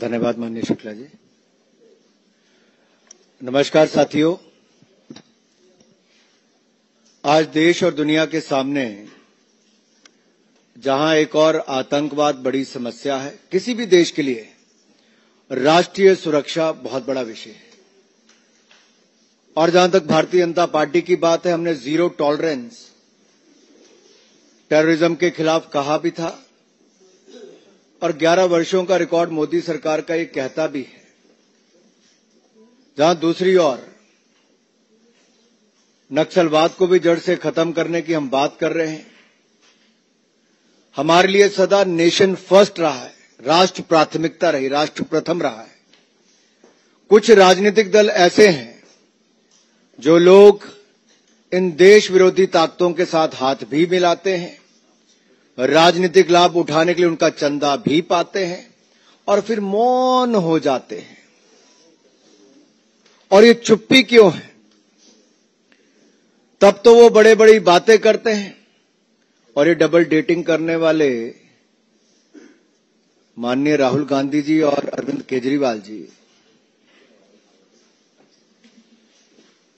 धन्यवाद माननीय शुक्ला जी। नमस्कार साथियों, आज देश और दुनिया के सामने जहां एक और आतंकवाद बड़ी समस्या है, किसी भी देश के लिए राष्ट्रीय सुरक्षा बहुत बड़ा विषय है। और जहां तक भारतीय जनता पार्टी की बात है, हमने जीरो टॉलरेंस टेररिज्म के खिलाफ कहा भी था और 11 वर्षों का रिकॉर्ड मोदी सरकार का ये कहता भी है। जहां दूसरी ओर नक्सलवाद को भी जड़ से खत्म करने की हम बात कर रहे हैं। हमारे लिए सदा नेशन फर्स्ट रहा है, राष्ट्र प्राथमिकता रही, राष्ट्र प्रथम रहा है। कुछ राजनीतिक दल ऐसे हैं जो लोग इन देश विरोधी ताकतों के साथ हाथ भी मिलाते हैं, राजनीतिक लाभ उठाने के लिए उनका चंदा भी पाते हैं और फिर मौन हो जाते हैं। और ये चुप्पी क्यों है? तब तो वो बड़े बड़ी बातें करते हैं और ये डबल डेटिंग करने वाले माननीय राहुल गांधी जी और अरविंद केजरीवाल जी,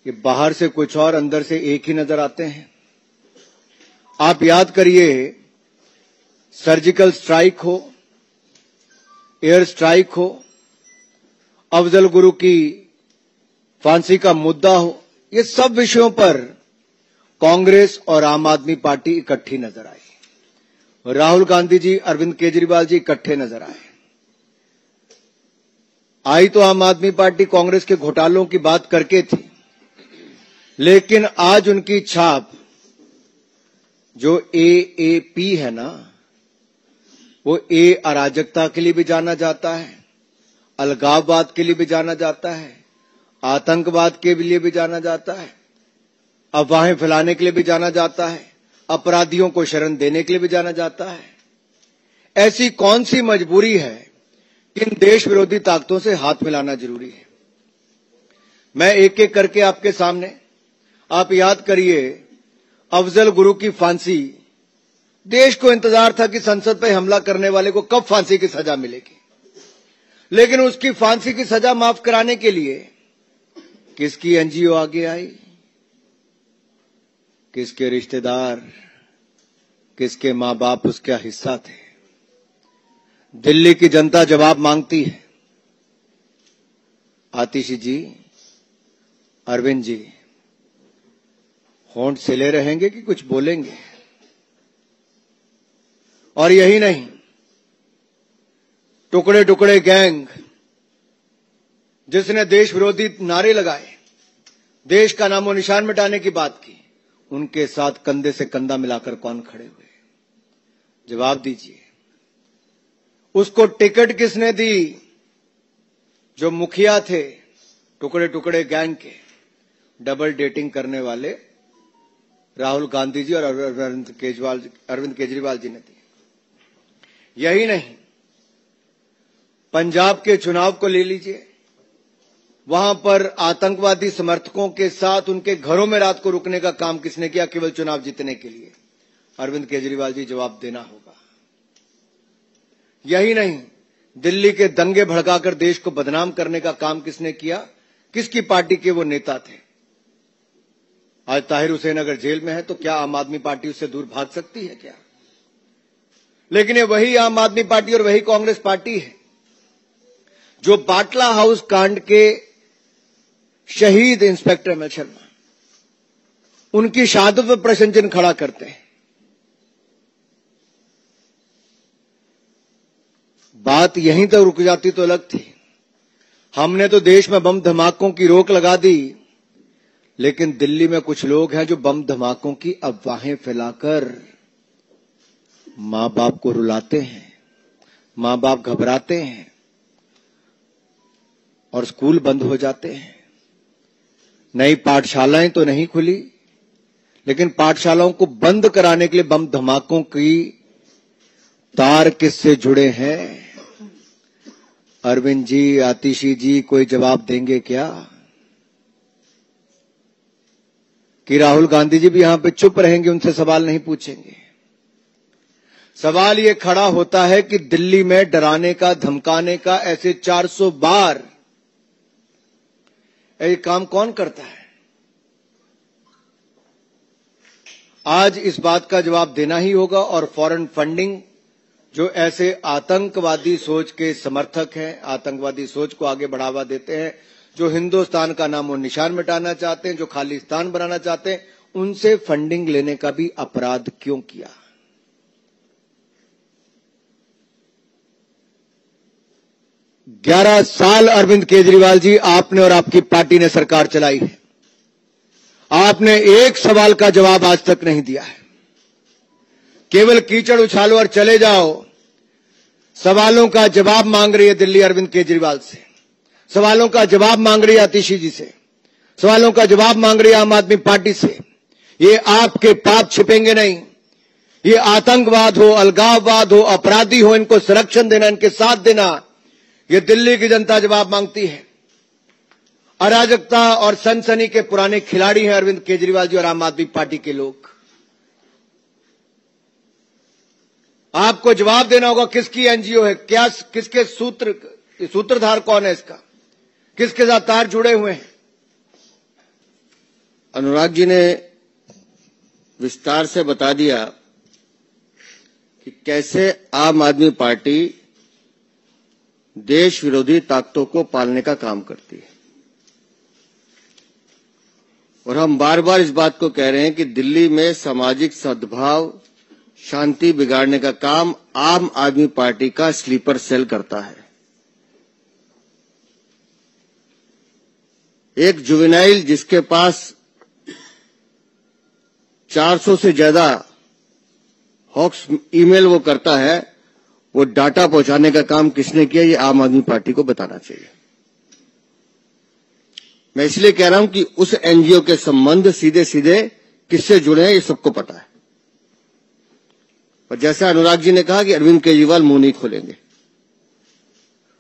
ये बाहर से कुछ और अंदर से एक ही नजर आते हैं। आप याद करिए, सर्जिकल स्ट्राइक हो, एयर स्ट्राइक हो, अफजल गुरु की फांसी का मुद्दा हो, ये सब विषयों पर कांग्रेस और आम आदमी पार्टी इकट्ठी नजर आई। राहुल गांधी जी, अरविंद केजरीवाल जी इकट्ठे नजर आए। आई तो आम आदमी पार्टी कांग्रेस के घोटालों की बात करके थी, लेकिन आज उनकी छाप जो एएपी है ना, वो अराजकता के लिए भी जाना जाता है, अलगाववाद के लिए भी जाना जाता है, आतंकवाद के लिए भी जाना जाता है, अफवाहें फैलाने के लिए भी जाना जाता है, अपराधियों को शरण देने के लिए भी जाना जाता है। ऐसी कौन सी मजबूरी है कि इन देश विरोधी ताकतों से हाथ मिलाना जरूरी है? मैं एक एक करके आपके सामने, आप याद करिए, अफजल गुरु की फांसी, देश को इंतजार था कि संसद पर हमला करने वाले को कब फांसी की सजा मिलेगी, लेकिन उसकी फांसी की सजा माफ कराने के लिए किसकी एनजीओ आगे आई, किसके रिश्तेदार, किसके मां बाप उसका हिस्सा थे? दिल्ली की जनता जवाब मांगती है। आतिशी जी, अरविंद जी, होंठ सिले रहेंगे कि कुछ बोलेंगे? और यही नहीं, टुकड़े टुकड़े गैंग जिसने देश विरोधी नारे लगाए, देश का नामो निशान मिटाने की बात की, उनके साथ कंधे से कंधा मिलाकर कौन खड़े हुए? जवाब दीजिए। उसको टिकट किसने दी? जो मुखिया थे टुकड़े टुकड़े गैंग के, डबल डेटिंग करने वाले राहुल गांधी जी और अरविंद केजरीवाल जी ने दी। यही नहीं, पंजाब के चुनाव को ले लीजिए, वहां पर आतंकवादी समर्थकों के साथ उनके घरों में रात को रुकने का काम किसने किया केवल चुनाव जीतने के लिए? अरविंद केजरीवाल जी, जवाब देना होगा। यही नहीं, दिल्ली के दंगे भड़काकर देश को बदनाम करने का काम किसने किया? किसकी पार्टी के वो नेता थे? आज ताहिर हुसैन अगर जेल में है तो क्या आम आदमी पार्टी उससे दूर भाग सकती है क्या? लेकिन ये वही आम आदमी पार्टी और वही कांग्रेस पार्टी है जो बाटला हाउस कांड के शहीद इंस्पेक्टर एमएल शर्मा, उनकी शहादत पर प्रश्न चिन्ह खड़ा करते हैं। बात यहीं तक रुक जाती तो अलग थी। हमने तो देश में बम धमाकों की रोक लगा दी, लेकिन दिल्ली में कुछ लोग हैं जो बम धमाकों की अफवाहें फैलाकर मां बाप को रुलाते हैं, मां बाप घबराते हैं और स्कूल बंद हो जाते हैं। नई पाठशालाएं तो नहीं खुली, लेकिन पाठशालाओं को बंद कराने के लिए बम धमाकों की तार किससे जुड़े हैं? अरविंद जी, आतिशी जी, कोई जवाब देंगे क्या? कि राहुल गांधी जी भी यहां पे चुप रहेंगे, उनसे सवाल नहीं पूछेंगे? सवाल ये खड़ा होता है कि दिल्ली में डराने का, धमकाने का ऐसे 400 बार ये काम कौन करता है? आज इस बात का जवाब देना ही होगा। और फॉरेन फंडिंग, जो ऐसे आतंकवादी सोच के समर्थक हैं, आतंकवादी सोच को आगे बढ़ावा देते हैं, जो हिंदुस्तान का नाम और निशान मिटाना चाहते हैं, जो खालिस्तान बनाना चाहते हैं, उनसे फंडिंग लेने का भी अपराध क्यों किया? ग्यारह साल अरविंद केजरीवाल जी आपने और आपकी पार्टी ने सरकार चलाई है। आपने एक सवाल का जवाब आज तक नहीं दिया है। केवल कीचड़ उछालो और चले जाओ। सवालों का जवाब मांग रही है दिल्ली अरविंद केजरीवाल से, सवालों का जवाब मांग रही है आतिशी जी से, सवालों का जवाब मांग रही है आम आदमी पार्टी से। ये आपके पाप छिपेंगे नहीं। ये आतंकवाद हो, अलगाववाद हो, अपराधी हो, इनको संरक्षण देना, इनके साथ देना, ये दिल्ली की जनता जवाब मांगती है। अराजकता और सनसनी के पुराने खिलाड़ी हैं अरविंद केजरीवाल जी और आम आदमी पार्टी के लोग। आपको जवाब देना होगा किसकी एनजीओ है, क्या, किसके सूत्रधार कौन है इसका, किसके साथ तार जुड़े हुए हैं। अनुराग जी ने विस्तार से बता दिया कि कैसे आम आदमी पार्टी देश विरोधी ताकतों को पालने का काम करती है। और हम बार बार इस बात को कह रहे हैं कि दिल्ली में सामाजिक सद्भाव, शांति बिगाड़ने का काम आम आदमी पार्टी का स्लीपर सेल करता है। एक जुवेनाइल जिसके पास 400 से ज्यादा हॉक्स ईमेल वो करता है, वो डाटा पहुंचाने का काम किसने किया, ये आम आदमी पार्टी को बताना चाहिए। मैं इसलिए कह रहा हूं कि उस एनजीओ के संबंध सीधे सीधे किससे जुड़े हैं, ये सबको पता है। और जैसा अनुराग जी ने कहा कि अरविंद केजरीवाल मुंह नहीं खोलेंगे,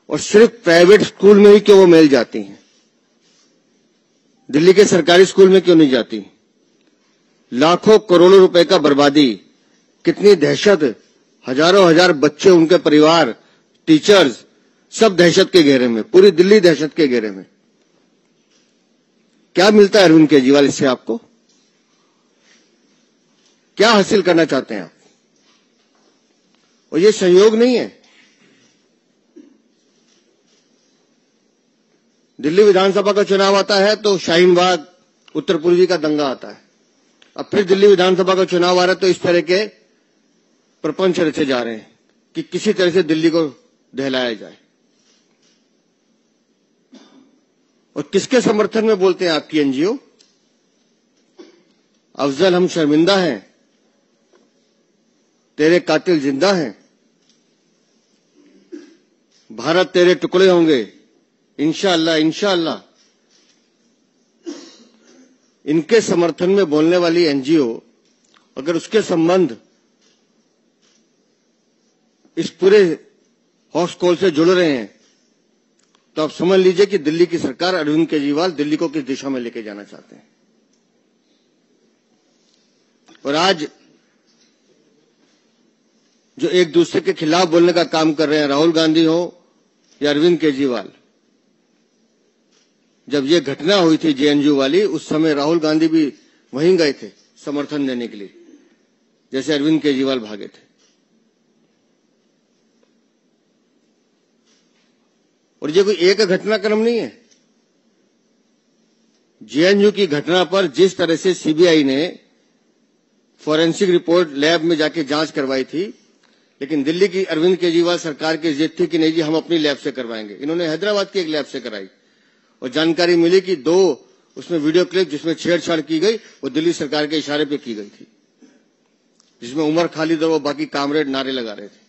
और सिर्फ प्राइवेट स्कूल में ही क्यों वो मेल जाती हैं, दिल्ली के सरकारी स्कूल में क्यों नहीं जाती? लाखों करोड़ों रुपए का बर्बादी, कितनी दहशत, हजारों हजार बच्चे, उनके परिवार, टीचर्स, सब दहशत के घेरे में, पूरी दिल्ली दहशत के घेरे में। क्या मिलता है अरविंद केजरीवाल इससे? आपको क्या हासिल करना चाहते हैं आप? और ये संयोग नहीं है। दिल्ली विधानसभा का चुनाव आता है तो शाहीन बाग, उत्तर पूर्वी का दंगा आता है। अब फिर दिल्ली विधानसभा का चुनाव आ रहा है तो इस तरह के प्रपंच रचे जा रहे हैं कि किसी तरह से दिल्ली को दहलाया जाए। और किसके समर्थन में बोलते हैं आपकी एनजीओ? अफजल हम शर्मिंदा हैं, तेरे कातिल जिंदा हैं, भारत तेरे टुकड़े होंगे, इंशाअल्लाह इंशाअल्लाह। इनके समर्थन में बोलने वाली एनजीओ अगर उसके संबंध इस पूरे हॉक्स कॉल से जुड़ रहे हैं तो आप समझ लीजिए कि दिल्ली की सरकार, अरविंद केजरीवाल दिल्ली को किस दिशा में लेके जाना चाहते हैं। और आज जो एक दूसरे के खिलाफ बोलने का काम कर रहे हैं, राहुल गांधी हो या अरविंद केजरीवाल, जब ये घटना हुई थी जेएनयू वाली, उस समय राहुल गांधी भी वहीं गए थे समर्थन देने के लिए, जैसे अरविंद केजरीवाल भागे थे। और ये कोई एक घटनाक्रम नहीं है। जेएनयू की घटना पर जिस तरह से सीबीआई ने फॉरेंसिक रिपोर्ट लैब में जाके जांच करवाई थी, लेकिन दिल्ली की अरविंद केजरीवाल सरकार की जिद थी कि नहीं जी हम अपनी लैब से करवाएंगे। इन्होंने हैदराबाद की एक लैब से कराई और जानकारी मिली कि 2 उसमें वीडियो क्लिप जिसमें छेड़छाड़ की गई वो दिल्ली सरकार के इशारे पे की गई थी, जिसमें उमर खालिद और वो बाकी कामरेड नारे लगा रहे थे।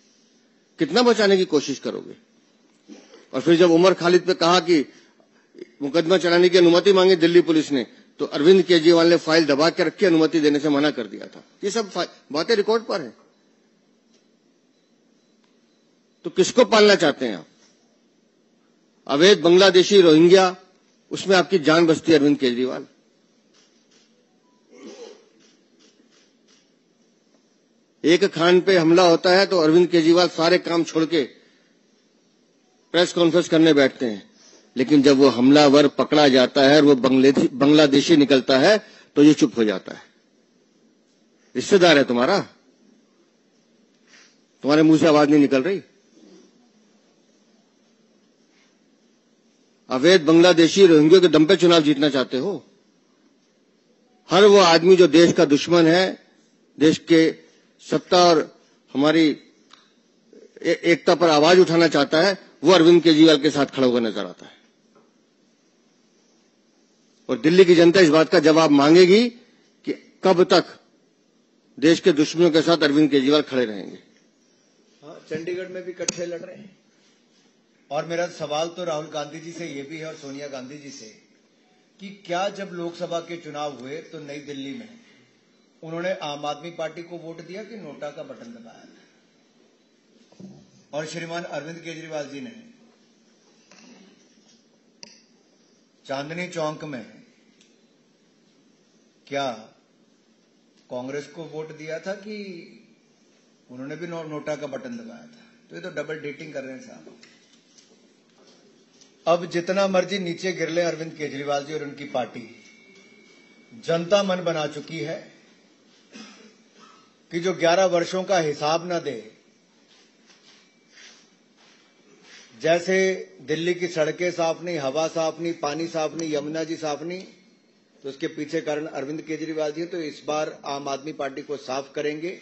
कितना बचाने की कोशिश करोगे? और फिर जब उमर खालिद पे कहा कि मुकदमा चलाने की अनुमति मांगी दिल्ली पुलिस ने, तो अरविंद केजरीवाल ने फाइल दबा के रखी, अनुमति देने से मना कर दिया था। ये सब बातें रिकॉर्ड पर हैं। तो किसको पालना चाहते हैं आप? अवैध बांग्लादेशी रोहिंग्या, उसमें आपकी जान बचती है अरविंद केजरीवाल। एक खान पे हमला होता है तो अरविंद केजरीवाल सारे काम छोड़ के प्रेस कॉन्फ्रेंस करने बैठते हैं, लेकिन जब वो हमलावर पकड़ा जाता है और वो बांग्लादेशी निकलता है तो ये चुप हो जाता है। रिश्तेदार है तुम्हारा, तुम्हारे मुंह से आवाज नहीं निकल रही। अवैध बांग्लादेशी रोहिंग्या के दम पे चुनाव जीतना चाहते हो। हर वो आदमी जो देश का दुश्मन है, देश के सत्ता और हमारी एकता पर आवाज उठाना चाहता है, वो अरविंद केजरीवाल के साथ खड़ा हुआ नजर आता है। और दिल्ली की जनता इस बात का जवाब मांगेगी कि कब तक देश के दुश्मनों के साथ अरविंद केजरीवाल खड़े रहेंगे। हाँ, चंडीगढ़ में भी इकट्ठे लड़ रहे हैं। और मेरा सवाल तो राहुल गांधी जी से ये भी है और सोनिया गांधी जी से कि क्या जब लोकसभा के चुनाव हुए तो नई दिल्ली में उन्होंने आम आदमी पार्टी को वोट दिया कि नोटा का बटन दबाया था? और श्रीमान अरविंद केजरीवाल जी ने चांदनी चौक में क्या कांग्रेस को वोट दिया था कि उन्होंने भी नोटा का बटन दबाया था? तो ये तो डबल डेटिंग कर रहे हैं साहब। अब जितना मर्जी नीचे गिर ले अरविंद केजरीवाल जी और उनकी पार्टी, जनता मन बना चुकी है कि जो 11 वर्षों का हिसाब न दे, जैसे दिल्ली की सड़कें साफ नहीं, हवा साफ नहीं, पानी साफ नहीं, यमुना जी साफ नहीं, तो उसके पीछे कारण अरविंद केजरीवाल जी। तो इस बार आम आदमी पार्टी को साफ करेंगे।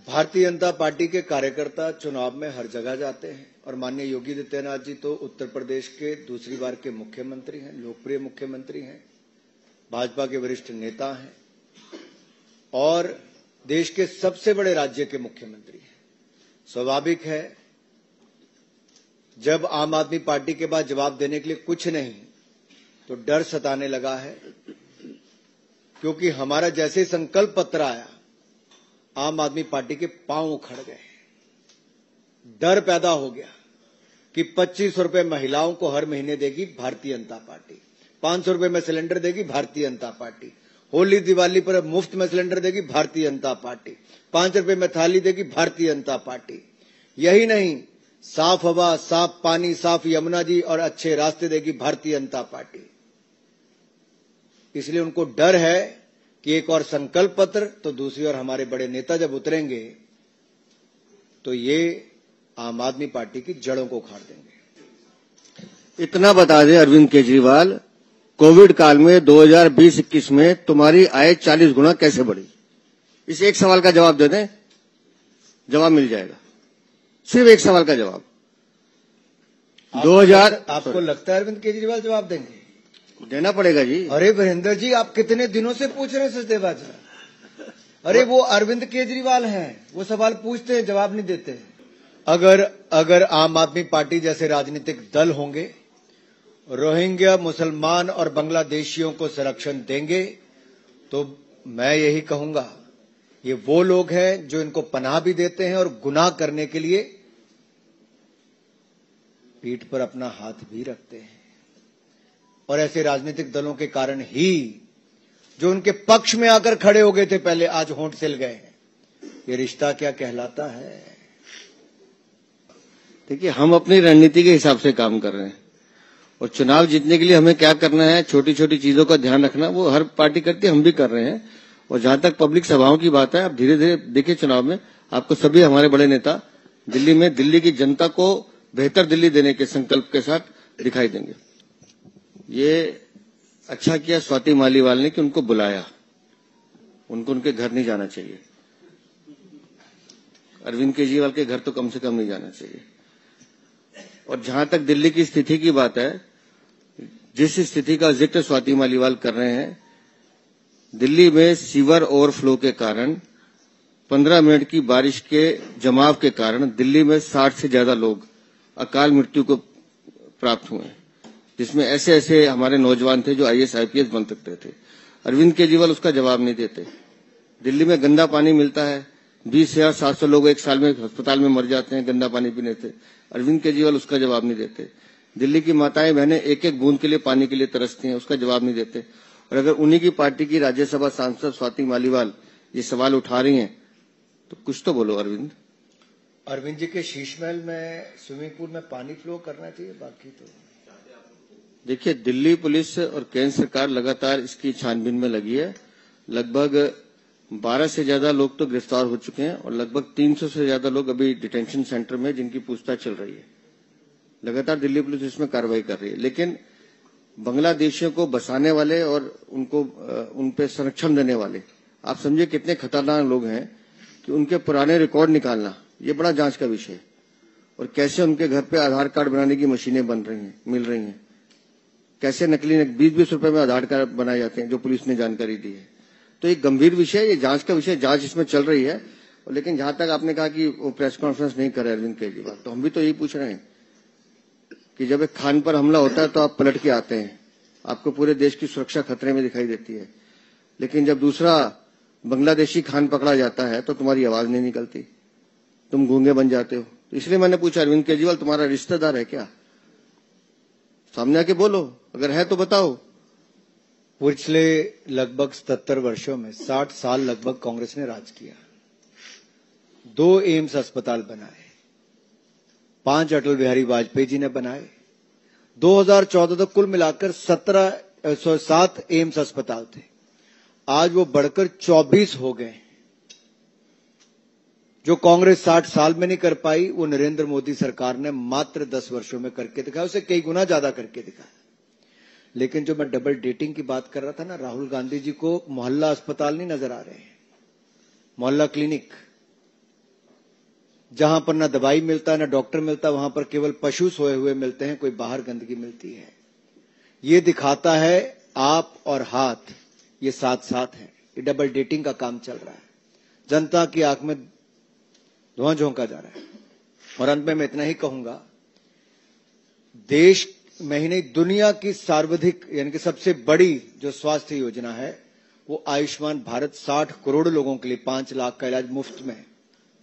भारतीय जनता पार्टी के कार्यकर्ता चुनाव में हर जगह जाते हैं और माननीय योगी आदित्यनाथ जी तो उत्तर प्रदेश के दूसरी बार के मुख्यमंत्री हैं, लोकप्रिय मुख्यमंत्री हैं, भाजपा के वरिष्ठ नेता हैं और देश के सबसे बड़े राज्य के मुख्यमंत्री हैं। स्वाभाविक है जब आम आदमी पार्टी के बाद जवाब देने के लिए कुछ नहीं तो डर सताने लगा है, क्योंकि हमारा जैसे संकल्प पत्र आया आम आदमी पार्टी के पांव उखड़ गए। डर पैदा हो गया कि 2500 रुपए महिलाओं को हर महीने देगी भारतीय जनता पार्टी, 500 रुपए में सिलेंडर देगी भारतीय जनता पार्टी, होली दिवाली पर मुफ्त में सिलेंडर देगी भारतीय जनता पार्टी, 5 रुपए में थाली देगी भारतीय जनता पार्टी। यही नहीं, साफ हवा, साफ पानी, साफ यमुना जी और अच्छे रास्ते देगी भारतीय जनता पार्टी। इसलिए उनको डर है कि एक और संकल्प पत्र तो दूसरी ओर हमारे बड़े नेता जब उतरेंगे तो ये आम आदमी पार्टी की जड़ों को उखाड़ देंगे। इतना बता दें अरविंद केजरीवाल, कोविड काल में 2020-21 में तुम्हारी आय 40 गुना कैसे बढ़ी? इस एक सवाल का जवाब दे दें, जवाब मिल जाएगा। सिर्फ एक सवाल का जवाब। 2000 आपको लगता है अरविंद केजरीवाल जवाब देंगे? देना पड़ेगा जी। अरे वीरेंद्र जी, आप कितने दिनों से पूछ रहे हैं सचदेवा जी? अरे वो अरविंद केजरीवाल हैं, वो सवाल पूछते हैं, जवाब नहीं देते। अगर आम आदमी पार्टी जैसे राजनीतिक दल होंगे, रोहिंग्या, मुसलमान और बांग्लादेशियों को संरक्षण देंगे, तो मैं यही कहूंगा ये वो लोग हैं जो इनको पनाह भी देते हैं और गुनाह करने के लिए पीठ पर अपना हाथ भी रखते हैं। और ऐसे राजनीतिक दलों के कारण ही जो उनके पक्ष में आकर खड़े हो गए थे पहले, आज होंठ सिल गए हैं। ये रिश्ता क्या कहलाता है? देखिए, हम अपनी रणनीति के हिसाब से काम कर रहे हैं और चुनाव जीतने के लिए हमें क्या करना है, छोटी छोटी चीजों का ध्यान रखना, वो हर पार्टी करती है, हम भी कर रहे हैं। और जहां तक पब्लिक सभाओं की बात है, आप धीरे धीरे देखिए चुनाव में आपको सभी हमारे बड़े नेता दिल्ली में दिल्ली की जनता को बेहतर दिल्ली देने के संकल्प के साथ दिखाई देंगे। ये अच्छा किया स्वाति मालीवाल ने कि उनको बुलाया, उनको उनके घर नहीं जाना चाहिए। अरविंद केजरीवाल के घर तो कम से कम नहीं जाना चाहिए। और जहां तक दिल्ली की स्थिति की बात है, जिस स्थिति का जिक्र स्वाति मालीवाल कर रहे हैं, दिल्ली में सीवर ओवरफ्लो के कारण 15 मिनट की बारिश के जमाव के कारण दिल्ली में 60 से ज्यादा लोग अकाल मृत्यु को प्राप्त हुए हैं, जिसमें ऐसे ऐसे हमारे नौजवान थे जो IAS IPS बन सकते थे। अरविंद केजरीवाल उसका जवाब नहीं देते। दिल्ली में गंदा पानी मिलता है, 20,700 लोग एक साल में अस्पताल में मर जाते हैं गंदा पानी पीने से। अरविंद केजरीवाल उसका जवाब नहीं देते। दिल्ली की माताएं बहनें एक एक बूंद के लिए पानी के लिए तरसती हैं, उसका जवाब नहीं देते। और अगर उन्हीं की पार्टी की राज्यसभा सांसद स्वाति मालीवाल ये सवाल उठा रही हैं, तो कुछ तो बोलो अरविंद। अरविंद जी के शीश महल में स्विमिंग पूल में पानी फ्लो करना चाहिए, बाकी तो देखिए, दिल्ली पुलिस और केंद्र सरकार लगातार इसकी छानबीन में लगी है। लगभग 12 से ज्यादा लोग तो गिरफ्तार हो चुके हैं और लगभग 300 से ज्यादा लोग अभी डिटेंशन सेंटर में, जिनकी पूछताछ चल रही है। लगातार दिल्ली पुलिस इसमें कार्रवाई कर रही है, लेकिन बांग्लादेशियों को बसाने वाले और उनको उन पे संरक्षण देने वाले, आप समझिए कितने खतरनाक लोग हैं कि उनके पुराने रिकॉर्ड निकालना ये बड़ा जांच का विषय है। और कैसे उनके घर पे आधार कार्ड बनाने की मशीनें बन रही हैं, मिल रही हैं, कैसे नकली 20-20 रुपए में आधार कार्ड बनाए जाते हैं, जो पुलिस ने जानकारी दी है। तो एक गंभीर विषय, ये जांच का विषय, जांच इसमें चल रही है। लेकिन जहां तक आपने कहा कि वो प्रेस कॉन्फ्रेंस नहीं करे अरविंद केजरीवाल, तो हम भी तो यही पूछ रहे हैं कि जब एक खान पर हमला होता है तो आप पलट के आते हैं, आपको पूरे देश की सुरक्षा खतरे में दिखाई देती है। लेकिन जब दूसरा बांग्लादेशी खान पकड़ा जाता है तो तुम्हारी आवाज नहीं निकलती, तुम गूंगे बन जाते हो। तो इसलिए मैंने पूछा, अरविंद केजरीवाल तुम्हारा रिश्तेदार है क्या? सामने आके बोलो, अगर है तो बताओ। पिछले लगभग 77 वर्षों में 60 साल लगभग कांग्रेस ने राज किया। 2 एम्स अस्पताल बनाए, 5 अटल बिहारी वाजपेयी जी ने बनाए। 2014 तक कुल मिलाकर 7 एम्स अस्पताल थे, आज वो बढ़कर 24 हो गए। जो कांग्रेस 60 साल में नहीं कर पाई, वो नरेंद्र मोदी सरकार ने मात्र 10 वर्षों में करके दिखाया, उसे कई गुना ज्यादा करके दिखाया। लेकिन जो मैं डबल डेटिंग की बात कर रहा था ना, राहुल गांधी जी को मोहल्ला अस्पताल नहीं नजर आ रहे हैं, मोहल्ला क्लिनिक, जहां पर ना दवाई मिलता ना डॉक्टर मिलता, वहां पर केवल पशु सोए हुए मिलते हैं, कोई बाहर गंदगी मिलती है। ये दिखाता है आप और हाथ ये साथ साथ हैं। ये डबल डेटिंग का काम चल रहा है, जनता की आंख में धुआं झोंका जा रहा है। और अंत में मैं इतना ही कहूंगा, देश में ही नहीं दुनिया की सर्वाधिक यानी कि सबसे बड़ी जो स्वास्थ्य योजना है वो आयुष्मान भारत, 60 करोड़ लोगों के लिए 5 लाख का इलाज मुफ्त में,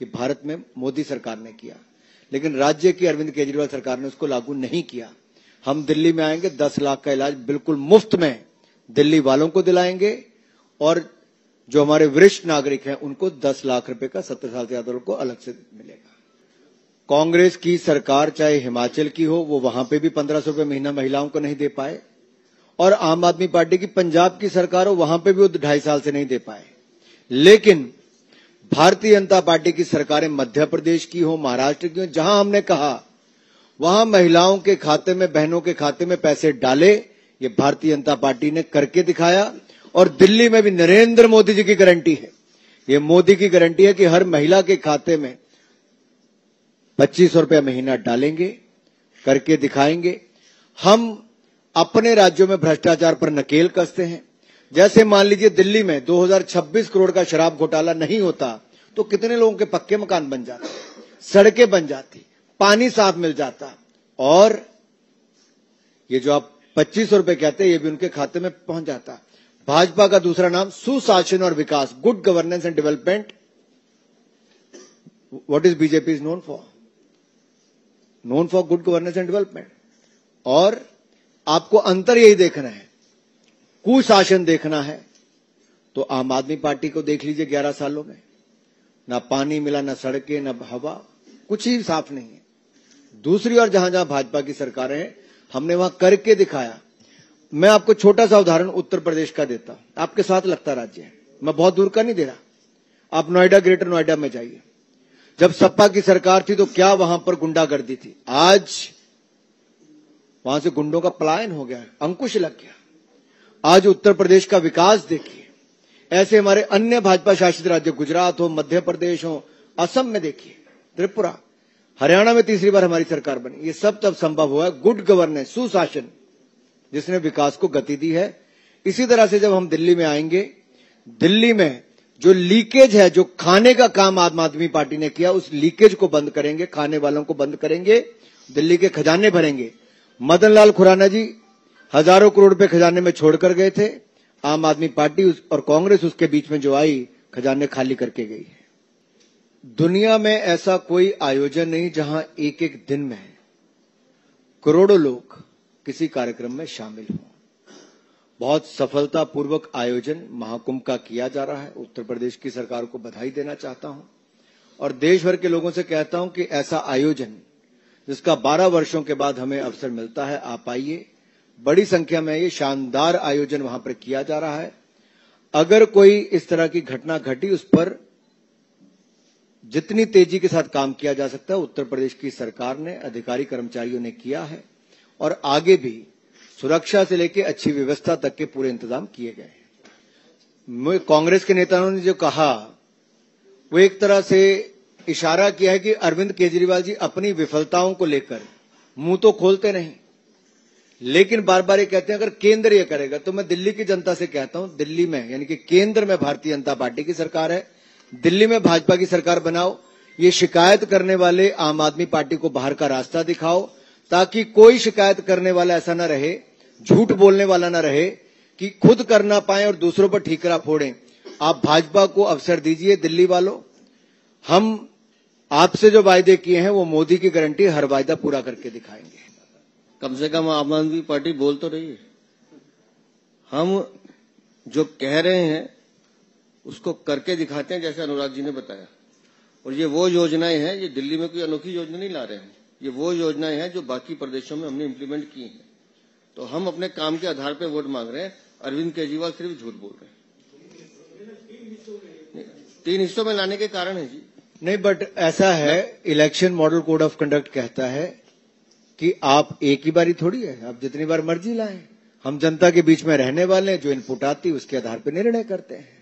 ये भारत में मोदी सरकार ने किया। लेकिन राज्य की अरविंद केजरीवाल सरकार ने उसको लागू नहीं किया। हम दिल्ली में आएंगे, 10 लाख का इलाज बिल्कुल मुफ्त में दिल्ली वालों को दिलाएंगे और जो हमारे वरिष्ठ नागरिक हैं उनको 10 लाख रुपए का 70 साल से ज्यादा को अलग से मिलेगा। कांग्रेस की सरकार चाहे हिमाचल की हो, वो वहां पे भी 1500 रुपए महीना महिलाओं को नहीं दे पाए, और आम आदमी पार्टी की पंजाब की सरकार हो, वहां पे भी वो 2.5 साल से नहीं दे पाए। लेकिन भारतीय जनता पार्टी की सरकारें मध्य प्रदेश की हो, महाराष्ट्र की हो, जहां हमने कहा वहां महिलाओं के खाते में, बहनों के खाते में पैसे डाले, ये भारतीय जनता पार्टी ने करके दिखाया। और दिल्ली में भी नरेंद्र मोदी जी की गारंटी है, ये मोदी की गारंटी है कि हर महिला के खाते में 2500 रुपया महीना डालेंगे, करके दिखाएंगे। हम अपने राज्यों में भ्रष्टाचार पर नकेल कसते हैं। जैसे मान लीजिए दिल्ली में 2026 करोड़ का शराब घोटाला नहीं होता तो कितने लोगों के पक्के मकान बन जाते, सड़कें बन जाती, पानी साफ मिल जाता, और ये जो आप 2500 रुपए कहते हैं ये भी उनके खाते में पहुंच जाता। भाजपा का दूसरा नाम सुशासन और विकास, good governance and development. What is BJP is known for good governance and development. और आपको अंतर यही देखना है, कुशासन देखना है तो आम आदमी पार्टी को देख लीजिए। 11 सालों में ना पानी मिला, ना सड़कें, ना हवा, कुछ ही साफ नहीं है। दूसरी ओर जहां जहां भाजपा की सरकारें हैं, हमने वहां करके दिखाया। मैं आपको छोटा सा उदाहरण उत्तर प्रदेश का देता हूं, आपके साथ लगता राज्य है, मैं बहुत दूर का नहीं दे रहा। आप नोएडा, ग्रेटर नोएडा में जाइए, जब सपा की सरकार थी तो क्या वहां पर गुंडागर्दी थी, आज वहां से गुंडों का पलायन हो गया, अंकुश लग गया। आज उत्तर प्रदेश का विकास देखिए, ऐसे हमारे अन्य भाजपा शासित राज्य, गुजरात हो, मध्य प्रदेश हो, असम में देखिए, त्रिपुरा, हरियाणा में तीसरी बार हमारी सरकार बनी। ये सब तब संभव हुआ गुड गवर्नेंस, सुशासन, जिसने विकास को गति दी है। इसी तरह से जब हम दिल्ली में आएंगे, दिल्ली में जो लीकेज है, जो खाने का काम आम आदमी पार्टी ने किया, उस लीकेज को बंद करेंगे, खाने वालों को बंद करेंगे, दिल्ली के खजाने भरेंगे। मदन लाल खुराना जी हजारों करोड़ रुपए खजाने में छोड़कर गए थे, आम आदमी पार्टी और कांग्रेस उसके बीच में जो आई, खजाने खाली करके गई है। दुनिया में ऐसा कोई आयोजन नहीं जहां एक एक दिन में करोड़ों लोग किसी कार्यक्रम में शामिल हों। बहुत सफलतापूर्वक आयोजन महाकुंभ का किया जा रहा है। उत्तर प्रदेश की सरकार को बधाई देना चाहता हूं और देश भर के लोगों से कहता हूं कि ऐसा आयोजन जिसका 12 वर्षों के बाद हमें अवसर मिलता है, आप आइए। बड़ी संख्या में ये शानदार आयोजन वहां पर किया जा रहा है। अगर कोई इस तरह की घटना घटी, उस पर जितनी तेजी के साथ काम किया जा सकता है उत्तर प्रदेश की सरकार ने, अधिकारी कर्मचारियों ने किया है और आगे भी सुरक्षा से लेकर अच्छी व्यवस्था तक के पूरे इंतजाम किए गए हैं। कांग्रेस के नेताओं ने जो कहा वो एक तरह से इशारा किया है कि अरविंद केजरीवाल जी अपनी विफलताओं को लेकर मुंह तो खोलते नहीं, लेकिन बार बार ये कहते हैं अगर केंद्र ये करेगा। तो मैं दिल्ली की जनता से कहता हूं, दिल्ली में यानी कि केंद्र में भारतीय जनता पार्टी की सरकार है, दिल्ली में भाजपा की सरकार बनाओ। ये शिकायत करने वाले आम आदमी पार्टी को बाहर का रास्ता दिखाओ, ताकि कोई शिकायत करने वाला ऐसा न रहे, झूठ बोलने वाला न रहे कि खुद कर ना पाए और दूसरों पर ठीकरा फोड़ें। आप भाजपा को अवसर दीजिए। दिल्ली वालों, हम आपसे जो वायदे किए हैं वो मोदी की गारंटी, हर वायदा पूरा करके दिखाएंगे। कम से कम आम आदमी पार्टी बोल तो रही है। हम जो कह रहे हैं उसको करके दिखाते हैं, जैसे अनुराग जी ने बताया। और ये वो योजनाएं हैं, ये दिल्ली में कोई अनोखी योजना नहीं ला रहे हैं, ये वो योजनाएं हैं जो बाकी प्रदेशों में हमने इम्प्लीमेंट की हैं। तो हम अपने काम के आधार पर वोट मांग रहे हैं। अरविंद केजरीवाल सिर्फ झूठ बोल रहे हैं। 3 हिस्सों में लाने के कारण है जी। नहीं, बट ऐसा है, election model code of conduct कहता है कि आप एक ही बारी थोड़ी है, आप जितनी बार मर्जी लाएं। हम जनता के बीच में रहने वाले हैं, जो इनपुट आती है उसके आधार पर निर्णय करते हैं।